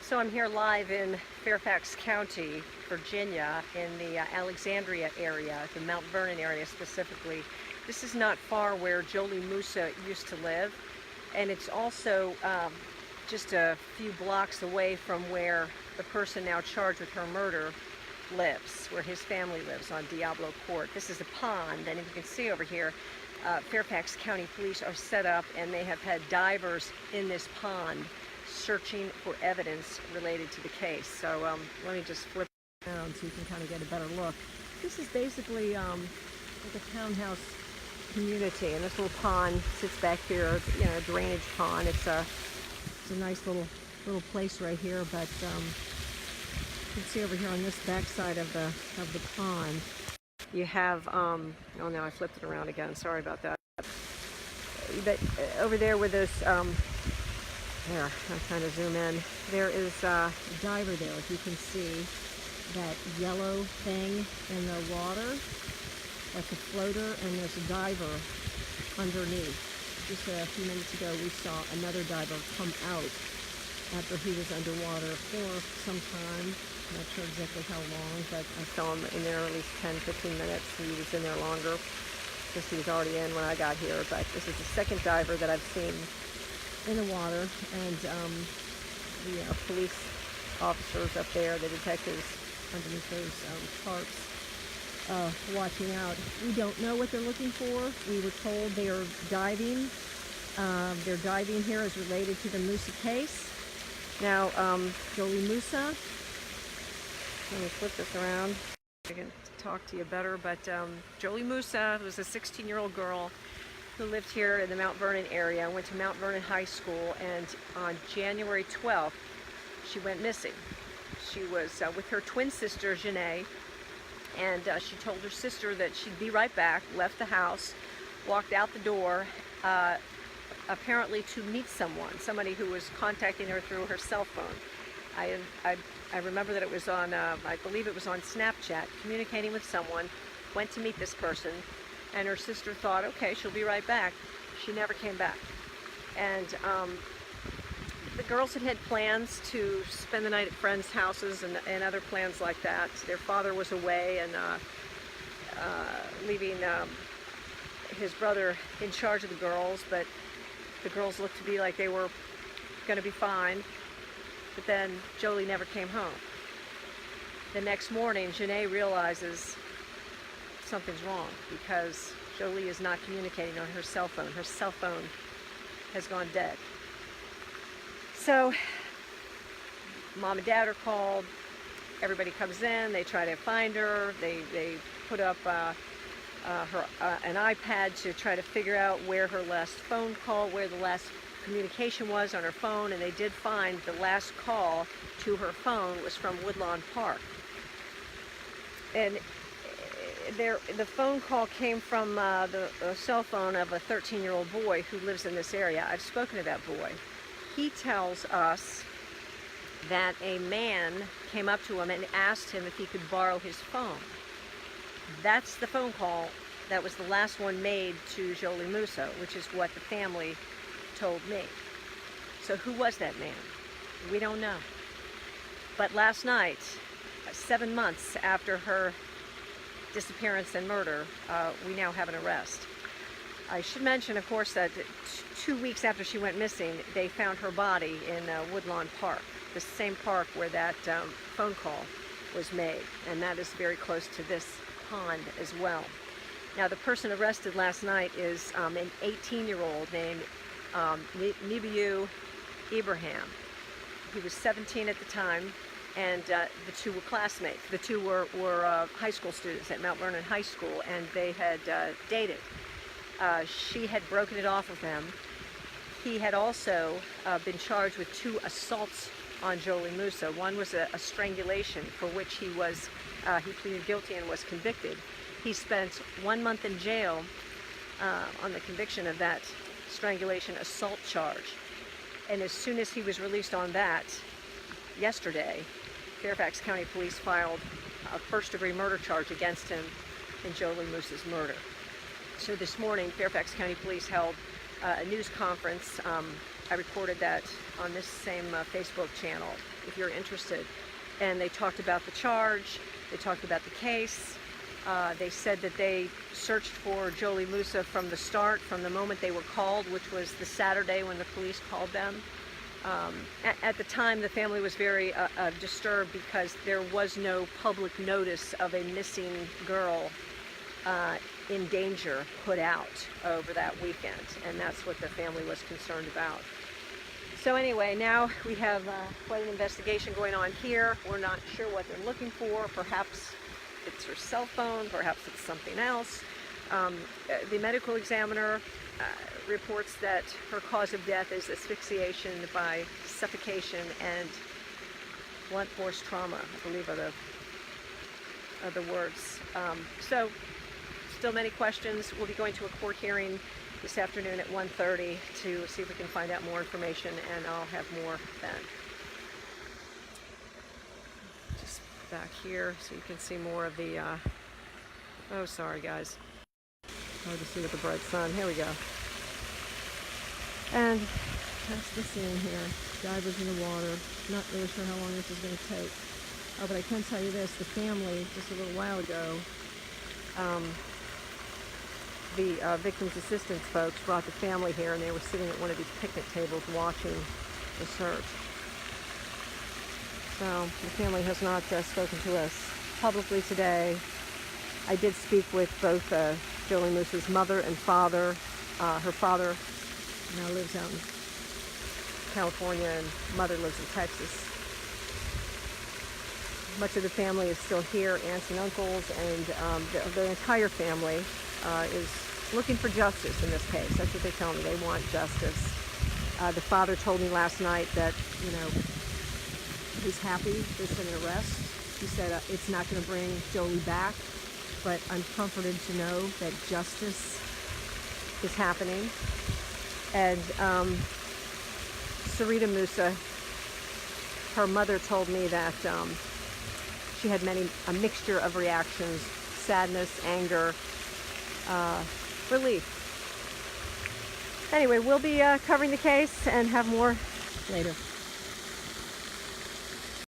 So I'm here live in Fairfax County, Virginia, in the Alexandria area, the Mount Vernon area specifically. This is not far where Jholie Moussa used to live, and it's also just a few blocks away from where the person now charged with her murder lives, where his family lives on Diablo Court. This is a pond, and if you can see over here, Fairfax County Police are set up, and they have had divers in this pond searching for evidence related to the case. So let me just flip around so you can kind of get a better look. This is basically like a townhouse community, and this little pond sits back here, you know, a drainage pond. It's a nice little place right here, but you can see over here on this back side of the pond, you have oh no, I flipped it around again. Sorry about that. But over there where those there, I'm trying to zoom in. There is a diver there. If you can see that yellow thing in the water, that's a floater, and there's a diver underneath. Just a few minutes ago, we saw another diver come out after he was underwater for some time. I'm not sure exactly how long, but I saw him in there at least 10-15 minutes. He was in there longer because he was already in when I got here. But this is the second diver that I've seen in the water, and the police officers up there, the detectives underneath those tarps, watching out. We don't know what they're looking for. We were told they are diving. Their diving here is related to the Moussa case. Now, Jholie Moussa, let me flip this around. I can talk to you better, but Jholie Moussa was a 16-year-old girl who lived here in the Mount Vernon area, went to Mount Vernon High School, and on January 12th, she went missing. She was with her twin sister, Jholie, and she told her sister that she'd be right back, left the house, walked out the door, apparently to meet somebody who was contacting her through her cell phone. I remember that it was on, I believe it was on Snapchat, communicating with someone, went to meet this person, and her sister thought, okay, she'll be right back. She never came back. And the girls had plans to spend the night at friends' houses and other plans like that. Their father was away and leaving his brother in charge of the girls, but the girls looked to be like they were going to be fine. But then Jholie never came home. The next morning, Jholie realizes something's wrong because Jholie is not communicating on her cell phone. Her cell phone has gone dead. So mom and dad are called. Everybody comes in. They try to find her. They put up an iPad to try to figure out where her last phone call, where the last communication was on her phone, and they did find the last call to her phone was from Woodlawn Park. And the phone call came from the cell phone of a 13-year-old boy who lives in this area. I've spoken to that boy. He tells us that a man came up to him and asked him if he could borrow his phone. That's the phone call that was the last one made to Jholie Moussa, which is what the family told me. So who was that man? We don't know. But last night, 7 months after her disappearance and murder, we now have an arrest. I should mention, of course, that 2 weeks after she went missing, they found her body in Woodlawn Park, the same park where that phone call was made, and that is very close to this pond as well. Now, the person arrested last night is an 18-year-old named Nibiu Ibrahim. He was 17 at the time, and the two were classmates. The two were high school students at Mount Vernon High School, and they had dated. She had broken it off with him. He had also been charged with 2 assaults on Jholie Moussa. One was a strangulation for which he pleaded guilty and was convicted. He spent 1 month in jail on the conviction of that strangulation assault charge. And as soon as he was released on that, yesterday, Fairfax County Police filed a first-degree murder charge against him in Jholie Moussa's murder. So this morning, Fairfax County Police held a news conference I recorded that on this same Facebook channel, if you're interested. And they talked about the charge, they talked about the case. They said that they searched for Jholie Moussa from the start, from the moment they were called, which was the Saturday when the police called them. At the time, the family was very disturbed because there was no public notice of a missing girl in danger put out over that weekend, and that's what the family was concerned about. So anyway, now we have quite an investigation going on here. We're not sure what they're looking for. Perhaps it's her cell phone, perhaps it's something else. The medical examiner reports that her cause of death is asphyxiation by suffocation and blunt force trauma, I believe are the words. So still many questions. We'll be going to a court hearing this afternoon at 1:30 to see if we can find out more information, and I'll have more then. Just back here so you can see more of the, oh sorry guys, hard to see with the bright sun. Here we go. And that's the scene here. Divers in the water. Not really sure how long this is going to take. But I can tell you this, the family, just a little while ago, the victim's assistance folks brought the family here, and they were sitting at one of these picnic tables watching the search. So the family has not spoken to us publicly today. I did speak with both Jholie Moussa's mother and father. Her father now lives out in California, and mother lives in Texas. Much of the family is still here, aunts and uncles, and the entire family is looking for justice in this case. That's what they tell me. They want justice. The father told me last night that, you know, he's happy there's been an arrest. He said it's not going to bring Jholie back, but I'm comforted to know that justice is happening. And Jholie Moussa, her mother told me that she had a mixture of reactions: sadness, anger, relief. Anyway, we'll be covering the case and have more later.